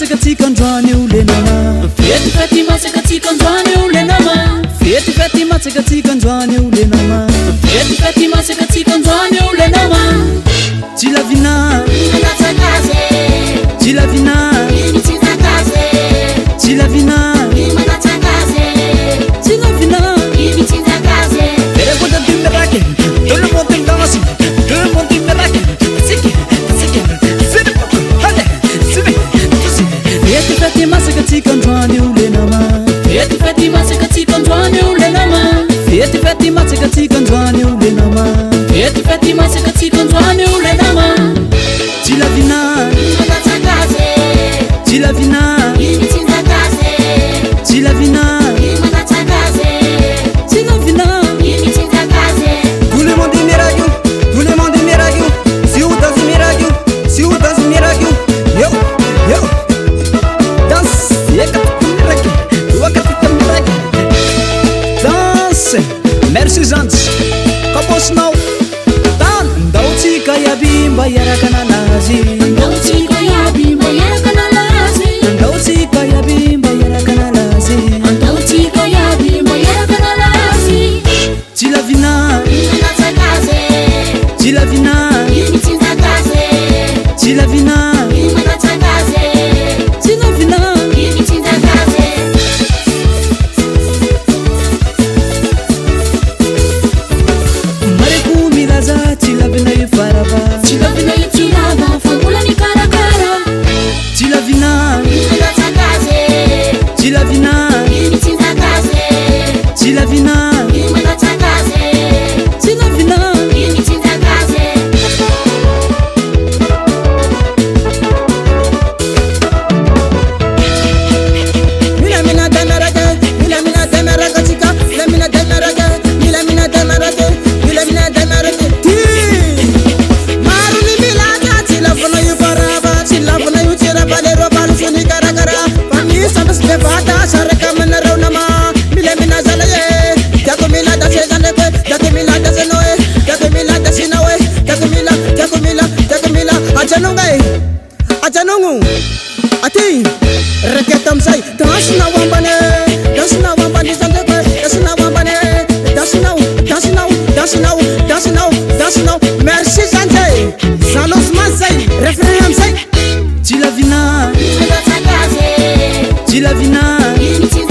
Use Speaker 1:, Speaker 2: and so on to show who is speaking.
Speaker 1: masakatsika androany io le nama
Speaker 2: Fety masakatsika androany io le nama
Speaker 1: Fety masakatsika androany io le nama
Speaker 2: Fety masakatsika androany io le nama
Speaker 1: Jilavina
Speaker 2: Manatsakaze
Speaker 1: Jilavina
Speaker 2: Imitsinzakaze
Speaker 1: Jilavina
Speaker 2: Manatsakaze
Speaker 1: Jilavina
Speaker 2: Imitsinzakaze
Speaker 1: Era quando tu me raque Tout le monde danse Tout le monde me raque Fety masakatsika androany io le nama
Speaker 2: Fety masakatsika androany io le nama
Speaker 1: Fety masakatsika androany io le nama
Speaker 2: Fety masakatsika androany io le nama
Speaker 1: Jilavina
Speaker 2: Manatsakaze
Speaker 1: Jilavina
Speaker 2: Imitsinzakaze
Speaker 1: Jilavina
Speaker 2: Manatsakaze
Speaker 1: Jilavina
Speaker 2: Imitsinzakaze
Speaker 1: Tout le monde me rague Tout le monde me rague Si vous dansez me rague Si vous dansez me rague Yo, yo Danse Danse Merci Zantes Kaposnao Tan Ndautsika yabimba yarakananazi
Speaker 2: Ndautsika yabimba yarakanalazi
Speaker 1: Ndautsika yabimba yarakanalazi
Speaker 2: Ndautsika yabimba yarakanalazi
Speaker 1: Jilavina
Speaker 2: Manatsakaze
Speaker 1: Jilavina
Speaker 2: Imitsinzakaze
Speaker 1: Jilavina
Speaker 2: Manatsakaze
Speaker 1: Jilavina
Speaker 2: Imitsinzakaze
Speaker 1: Marekumilaza Jilavina yufarava
Speaker 2: Jilavina yutirava Fangula ni karakara
Speaker 1: Jilavina
Speaker 2: Manatsakaze
Speaker 1: Jilavina
Speaker 2: Imitsinzakaze
Speaker 1: Jilavina
Speaker 2: Manatsakaze
Speaker 1: Jilavina
Speaker 2: Imitsinzakaze
Speaker 1: Milamina danaraga Milamina danaraga chika Milamina danaraga Milamina danaraga Milamina danaraga Maruni milaga Jilavina yufarava Jilavina yutirava Lero balu suni karakara Fami santas bevata Sareka menarau nama Milamina zalaye Jakumila dase zanekwe Jakumila dase noe Jakumila dase nawe Jakumila Ajanungai Ajanungu Ati Reketam say Dasna wambane zanekwe Dasna wambane Dasna Merci Sanjay Salos Mansay Referendum say Jilavina
Speaker 2: Manatsakaze
Speaker 1: Jilavina
Speaker 2: Imitsinzakaze